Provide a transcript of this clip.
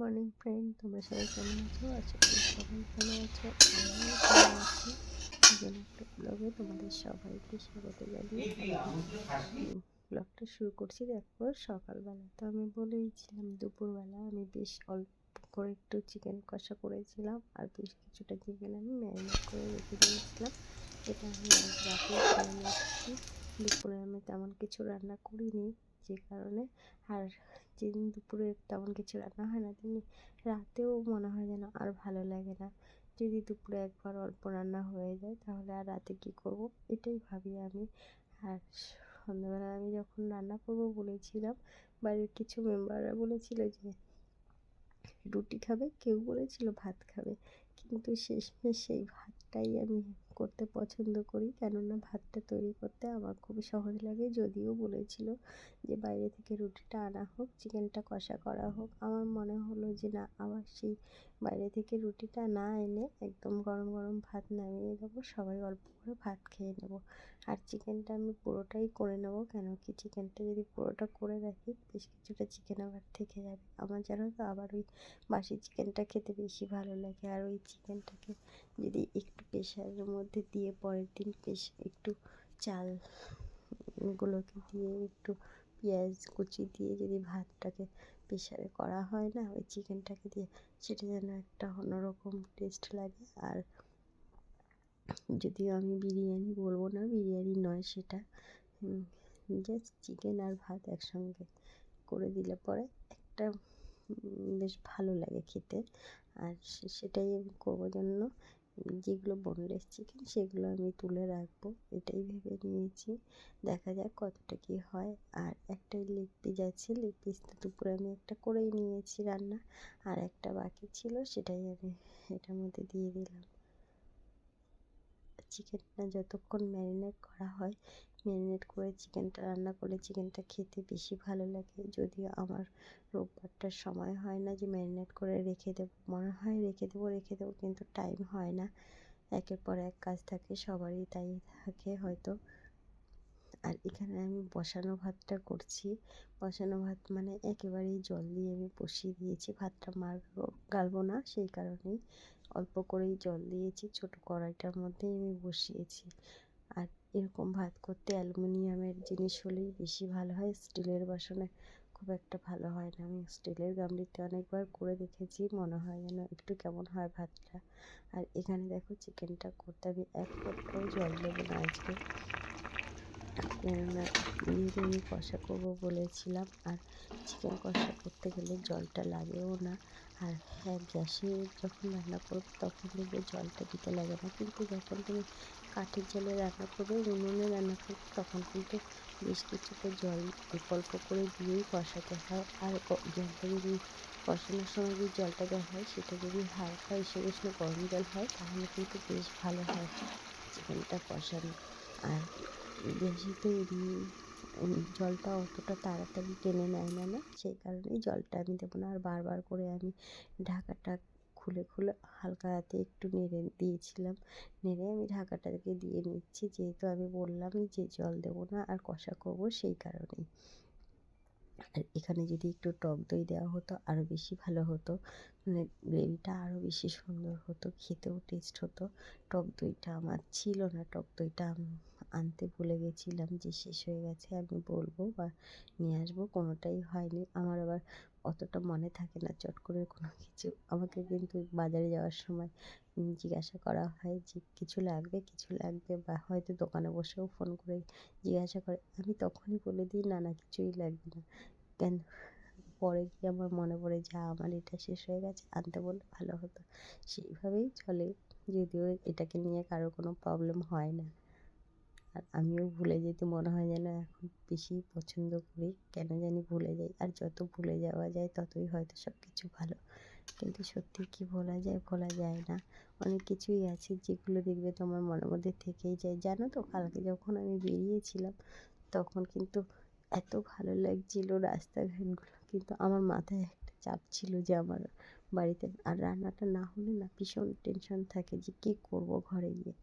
Morning friend, তোমরা সবাই কেমন আছো? আশা করি সবাই ভালো আছো। আমিও ভালো আছি। নতুন একটা ব্লগে তোমাদের সবাইকে স্বাগত জানিয়ে ব্লগটা শুরু করছি। দেখো সকালবেলা তো আমি বলেইছিলাম দুপুরবেলা আমি বেশ অল্প করে একটু চিকেন কষা করেছিলাম, আর বেশ কিছুটা চিকেন আমি ম্যারিনেট করে রেখে দিয়েছিলাম। এটা আমি আজ রাতেই করে নিচ্ছি। দুপুরে আমি তেমন কিছু রান্না করিনি, যে কারণে আর যেদিন দুপুরে তেমন কিছু রান্না হয় না, তেমনি রাতেও মনে হয় যেন আর ভালো লাগে না। যদি দুপুরে একবার অল্প রান্না হয়ে যায় তাহলে আর রাতে কী করব, এটাই ভাবি আমি। আর সন্ধ্যাবেলা আমি যখন রান্না করব বলেছিলাম, বাড়ির কিছু মেম্বাররা বলেছিল যে রুটি খাবে, কেউ বলেছিল ভাত খাবে, কিন্তু শেষমেশ সেই ভাতটাই আমি করতে পছন্দ করি, কেননা ভাতটা তৈরি করতে আমার খুবই সহজ লাগে। যদিও বলেছিল যে বাইরে থেকে রুটিটা আনা হোক, চিকেনটা কষা করা হোক, আমার মনে হলো যে না, আবার সেই বাইরে থেকে রুটিটা না এনে একদম গরম গরম ভাত নামিয়ে দেবো, সবাই অল্প করে ভাত খেয়ে নেব। আর চিকেনটা আমি পুরোটাই করে নেব, কেন কি চিকেনটা যদি পুরোটা করে রাখি বেশ কিছুটা চিকেন আবার থেকে যাবে। আমার জানো তো আবার ওই বাসি চিকেনটা খেতে বেশি ভালো লাগে। আর ওই চিকেনটাকে যদি একটু প্রেশারের মধ্যে দিয়ে পরের দিন একটু চালগুলোকে দিয়ে একটু পেঁয়াজ কুচি দিয়ে যদি ভাতটাকে প্রেশারে করা হয় না ওই চিকেনটাকে দিয়ে, সেটা যেন একটা অন্যরকম টেস্ট লাগে। আর যদিও আমি বিরিয়ানি বলবো না, বিরিয়ানি নয় সেটা, জাস্ট চিকেন আর ভাত একসঙ্গে করে দিলে পরে একটা বেশ ভালো লাগে খেতে। আর সেটাই আমি করবো জন্য যেগুলো বোনলেস চিকেন সেগুলো আমি তুলে রাখবো, এটাই ভেবে নিয়েছি। দেখা যাক কতটা কী হয়। আর একটাই লেগ পিস আছে, লেগ পিস তো দুপুরে আমি একটা করেই নিয়েছি রান্না, আর একটা বাকি ছিল, সেটাই আমি এটার মধ্যে দিয়ে দিলাম। চিকেনটা যতক্ষণ ম্যারিনেট করা হয়, ম্যারিনেট করে চিকেনটা রান্না করলে চিকেনটা খেতে বেশি ভালো লাগে। যদিও আমার রোববারটার সময় হয় না যে ম্যারিনেট করে রেখে দেবো, মনে হয় রেখে দেবো, কিন্তু টাইম হয় না, একের পর এক কাজ থাকে, সবারই তাই থাকে হয়তো। আর এখানে আমি বসানো ভাতটা করছি। বসানো ভাত মানে একেবারেই জল দিয়ে আমি বসিয়ে দিয়েছি, ভাতটা গালবো না, সেই কারণেই অল্প করেই জল দিয়েছি, ছোট কড়াইটার মধ্যেই আমি বসিয়েছি। আর এরকম ভাত করতে অ্যালুমিনিয়ামের জিনিস হলেই বেশি ভালো হয়, স্টিলের বাসনে খুব একটা ভালো হয় না। আমি স্টিলের গামলিতে অনেকবার করে দেখেছি, মনে হয় যেন একটু কেমন হয় ভাতটা। আর এখানে দেখো চিকেনটা করতে আমি এক ফোঁটাও জল দেবো না আজকে, কেননা যেহেতু আমি কষা করবো বলেছিলাম, আর চিকেন কষা করতে গেলে জলটা লাগেও না। আর হ্যাঁ, গ্যাসে যখন রান্না করবে তখন দেখবে জলটা দিতে লাগে না, কিন্তু যখন তুমি কাঠের জালে রান্না করবে, উনুনে রান্না করবে, তখন কিন্তু বেশ কিছুটা জল অল্প অল্প করে দিয়েই কষাতে হয়। আর জলটা যদি কষানোর সময় যে জলটা দেওয়া হয় সেটা যদি হালকা এসে উষ্ণ গরম জল হয় তাহলে কিন্তু বেশ ভালো হয় চিকেনটা কষানো। আর গ্যাসে তো জলটা অতটা তাড়াতাড়ি টেনে নেয় না, সেই কারণেই জলটা আমি দেবো না। আর বারবার করে আমি ঢাকাটা খুলে খুলে হালকা হাতে একটু নেড়ে দিয়েছিলাম, নেড়ে আমি ঢাকাটাকে দিয়ে নিচ্ছি, যেহেতু আমি বললামই যে জল দেবো না আর কষা করবো, সেই কারণেই। আর এখানে যদি একটু টক দই দেওয়া হতো আরও বেশি ভালো হতো, মানে গ্রেভিটা আরও বেশি সুন্দর হতো, খেতেও টেস্ট হতো। টক দইটা আমার ছিল না, টক দইটা আনতে ভুলে গেছিলাম, যে শেষ হয়ে গেছে আমি বলবো বা নিয়ে আসবো, কোনোটাই হয়নি। আমার আবার অতটা মনে থাকে না চট করে কোনো কিছু, আমাকে কিন্তু বাজারে যাওয়ার সময় জিজ্ঞাসা করা হয় যে কিছু লাগবে, বা হয়তো দোকানে বসেও ফোন করে জিজ্ঞাসা করে, আমি তখনই বলে দিই না, কিছুই লাগবে না। কেন পরে গিয়ে আমার মনে পড়ে যে আমার এটা শেষ হয়ে গেছে, আনতে বললে ভালো হতো। সেইভাবেই চলে, যদিও এটাকে নিয়ে কারো কোনো প্রবলেম হয় না। আর আমিও ভুলে যেতে মনে হয় যেন এখন বেশি পছন্দ করি, কেন জানি ভুলে যাই। আর যত ভুলে যাওয়া যায় ততই হয়তো সব কিছু ভালো, কিন্তু সত্যি কি ভোলা যায়? ভোলা যায় না। অনেক কিছুই আছে যেগুলো দেখবে তোমার মনের মধ্যে থেকেই যায়। জানো তো, কালকে যখন আমি বেরিয়েছিলাম তখন কিন্তু এত ভালো লাগছিল রাস্তাঘাটগুলো, কিন্তু আমার মাথায় একটা চাপ ছিল যে আমার বাড়িতে আর রান্নাটা না হলে না ভীষণ টেনশন থাকে যে কী করবো ঘরে গিয়ে।